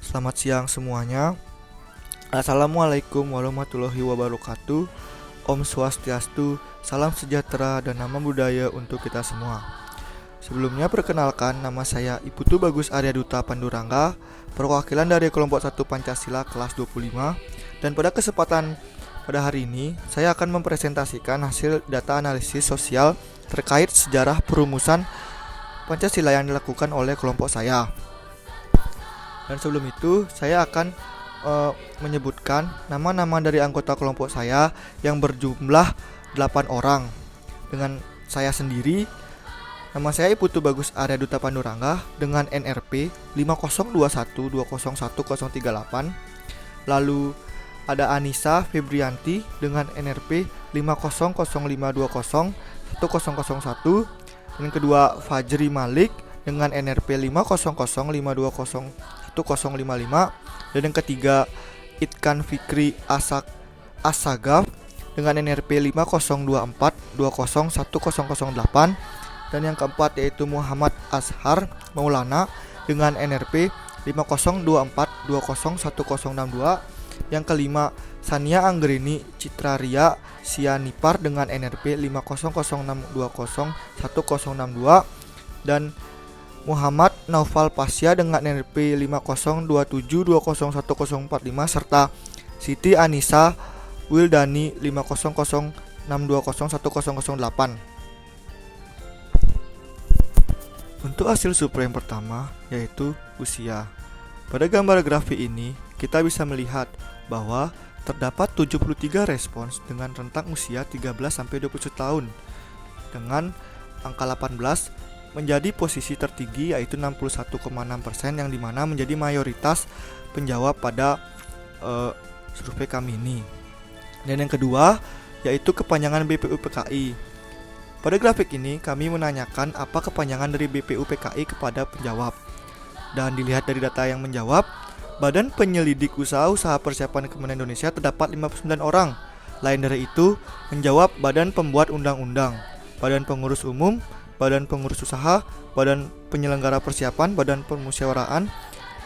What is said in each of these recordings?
Selamat siang semuanya. Assalamualaikum warahmatullahi wabarakatuh. Om Swastiastu, salam sejahtera dan nama budaya untuk kita semua. Sebelumnya perkenalkan, nama saya Iputu Bagus Arya Duta Pandurangga, perwakilan dari kelompok 1 Pancasila kelas 25. Dan pada kesempatan pada hari ini, saya akan mempresentasikan hasil data analisis sosial terkait sejarah perumusan Pancasila yang dilakukan oleh kelompok saya. Dan sebelum itu, saya akan menyebutkan nama-nama dari anggota kelompok saya yang berjumlah 8 orang. Dengan saya sendiri, nama saya Iputu Bagus Arya Duta Pandurangga dengan NRP 5021201038. Lalu ada Anissa Febrianti dengan NRP 5005201001. Dan kedua Fajri Malik dengan NRP 5005201055. Dan yang ketiga Itkan Fikri Asagaf dengan NRP 5024201008. Dan yang keempat yaitu Muhammad Ashar Maulana dengan NRP 5024201062. Yang kelima Sania Anggrini Citraria Sianipar dengan NRP 5006201062. Dan Muhammad Naufal Pasya dengan NRP 5027201045 serta Siti Anissa Wildani 5006201008. Untuk hasil survei yang pertama yaitu usia. Pada gambar grafik ini kita bisa melihat bahwa terdapat 73 respons dengan rentang usia 13-21 tahun dengan angka 18 menjadi posisi tertinggi yaitu 61,6%, yang dimana menjadi mayoritas penjawab pada survei kami ini. Dan yang kedua yaitu kepanjangan BPUPKI. Pada grafik ini kami menanyakan apa kepanjangan dari BPUPKI kepada penjawab. Dan dilihat dari data yang menjawab, Badan Penyelidik Usaha-Usaha Persiapan Kementerian Indonesia terdapat 59 orang. Lain dari itu menjawab Badan Pembuat Undang-Undang, Badan Pengurus Umum, Badan Pengurus Usaha, Badan Penyelenggara Persiapan, Badan Permusyawaraan,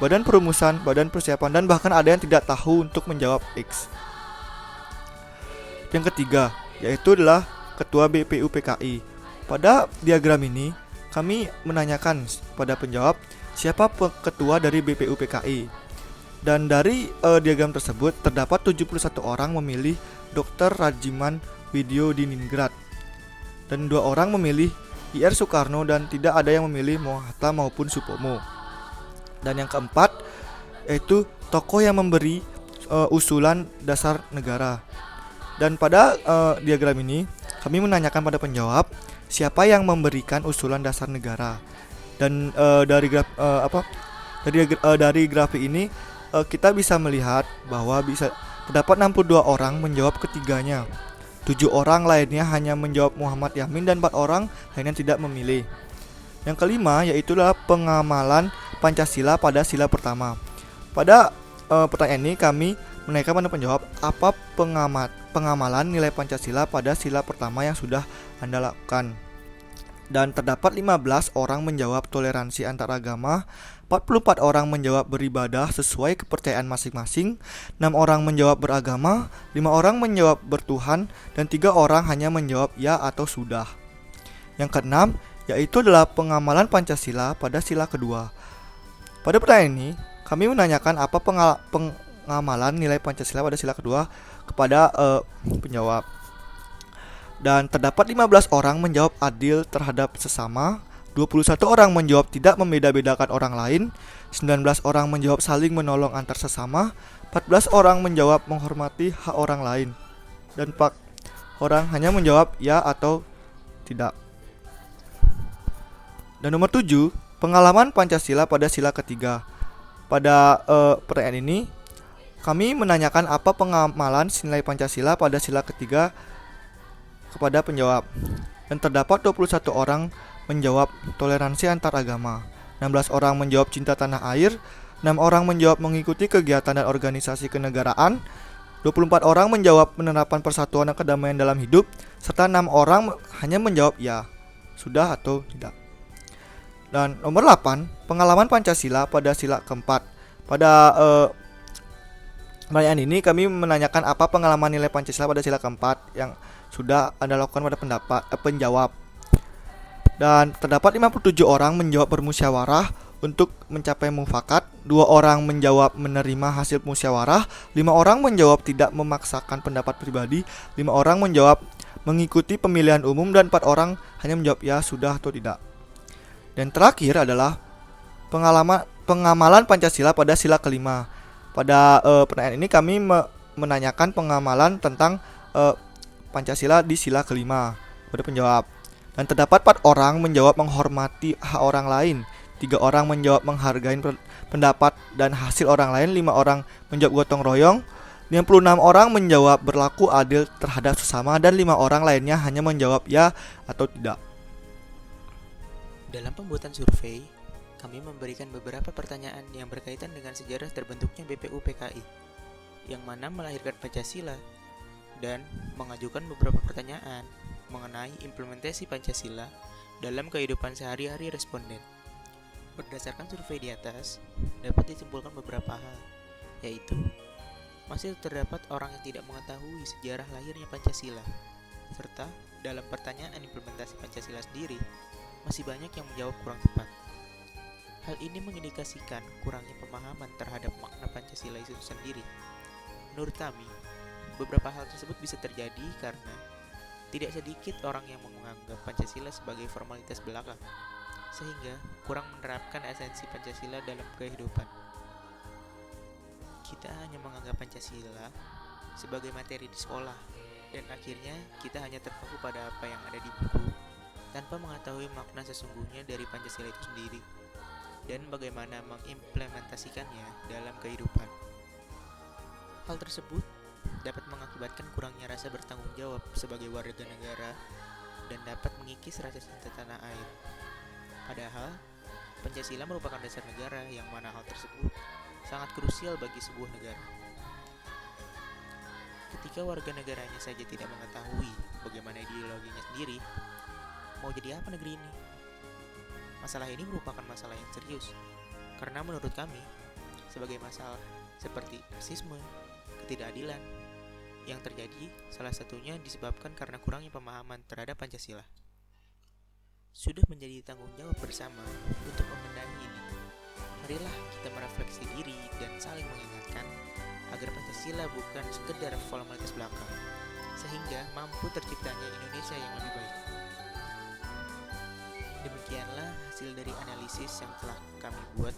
Badan Perumusan, Badan Persiapan, dan bahkan ada yang tidak tahu untuk menjawab X. Yang ketiga yaitu adalah Ketua BPUPKI. Pada diagram ini kami menanyakan pada penjawab siapa ketua dari BPUPKI. Dan dari diagram tersebut terdapat 71 orang memilih Dr. Rajiman Widyodiningrat dan 2 orang memilih IR Soekarno dan tidak ada yang memilih Mohatta maupun Supomo. Dan yang keempat yaitu tokoh yang memberi usulan dasar negara. Dan pada diagram ini kami menanyakan pada penjawab siapa yang memberikan usulan dasar negara. Dan dari grafik ini kita bisa melihat bahwa terdapat 62 orang menjawab ketiganya. 7 orang lainnya hanya menjawab Muhammad Yamin dan 4 orang lainnya tidak memilih. Yang kelima yaitu pengamalan Pancasila pada sila pertama. Pada pertanyaan ini kami menanyakan pada penjawab apa pengamalan nilai Pancasila pada sila pertama yang sudah Anda lakukan. Dan terdapat 15 orang menjawab toleransi antaragama, 44 orang menjawab beribadah sesuai kepercayaan masing-masing, 6 orang menjawab beragama, 5 orang menjawab bertuhan, dan 3 orang hanya menjawab ya atau sudah. Yang keenam yaitu adalah pengamalan Pancasila pada sila kedua. Pada pertanyaan ini kami menanyakan apa pengamalan nilai Pancasila pada sila kedua kepada penjawab. Dan terdapat 15 orang menjawab adil terhadap sesama, 21 orang menjawab tidak membeda-bedakan orang lain, 19 orang menjawab saling menolong antar sesama, 14 orang menjawab menghormati hak orang lain, dan 4 orang hanya menjawab ya atau tidak. Dan nomor 7, pengalaman Pancasila pada sila ketiga. Pada pertanyaan ini kami menanyakan apa pengamalan nilai Pancasila pada sila ketiga kepada penjawab. Dan terdapat 21 orang menjawab toleransi antar agama, 16 orang menjawab cinta tanah air, 6 orang menjawab mengikuti kegiatan dan organisasi kenegaraan, 24 orang menjawab penerapan persatuan dan kedamaian dalam hidup, serta 6 orang hanya menjawab ya, sudah atau tidak. Dan nomor 8, pengalaman Pancasila pada sila keempat. Pada pertanyaan ini kami menanyakan apa pengalaman nilai Pancasila pada sila keempat yang sudah Anda lakukan pada penjawab. Dan terdapat 57 orang menjawab bermusyawarah untuk mencapai mufakat, 2 orang menjawab menerima hasil musyawarah, 5 orang menjawab tidak memaksakan pendapat pribadi, 5 orang menjawab mengikuti pemilihan umum, dan 4 orang hanya menjawab ya, sudah atau tidak. Dan terakhir adalah pengamalan Pancasila pada sila kelima. Pada pertanyaan ini kami menanyakan pengamalan tentang Pancasila di sila kelima pada penjawab. Dan terdapat 4 orang menjawab menghormati hak orang lain, 3 orang menjawab menghargai pendapat dan hasil orang lain, 5 orang menjawab gotong royong, 56 orang menjawab berlaku adil terhadap sesama, dan 5 orang lainnya hanya menjawab ya atau tidak. Dalam pembuatan survei, kami memberikan beberapa pertanyaan yang berkaitan dengan sejarah terbentuknya BPU PKI, yang mana melahirkan Pancasila, dan mengajukan beberapa pertanyaan mengenai implementasi Pancasila dalam kehidupan sehari-hari responden. Berdasarkan survei di atas, dapat disimpulkan beberapa hal, yaitu masih terdapat orang yang tidak mengetahui sejarah lahirnya Pancasila, serta dalam pertanyaan implementasi Pancasila sendiri, masih banyak yang menjawab kurang tepat. Hal ini mengindikasikan kurangnya pemahaman terhadap makna Pancasila itu sendiri. Menurut kami, beberapa hal tersebut bisa terjadi karena tidak sedikit orang yang menganggap Pancasila sebagai formalitas belaka, sehingga kurang menerapkan esensi Pancasila dalam kehidupan. Kita hanya menganggap Pancasila sebagai materi di sekolah, dan akhirnya kita hanya terpaku pada apa yang ada di buku, tanpa mengetahui makna sesungguhnya dari Pancasila itu sendiri, dan bagaimana mengimplementasikannya dalam kehidupan. Hal tersebut dapat mengakibatkan kurangnya rasa bertanggung jawab sebagai warga negara dan dapat mengikis rasa cinta tanah air. Padahal, Pancasila merupakan dasar negara yang mana hal tersebut sangat krusial bagi sebuah negara. Ketika warga negaranya saja tidak mengetahui bagaimana ideologinya sendiri, mau jadi apa negeri ini? Masalah ini merupakan masalah yang serius, karena menurut kami, sebagai masalah seperti rasisme, ketidakadilan yang terjadi, salah satunya disebabkan karena kurangnya pemahaman terhadap Pancasila. Sudah menjadi tanggung jawab bersama untuk membenahi ini. Marilah kita merefleksi diri dan saling mengingatkan agar Pancasila bukan sekedar formalitas belaka, sehingga mampu terciptanya Indonesia yang lebih baik. Demikianlah hasil dari analisis yang telah kami buat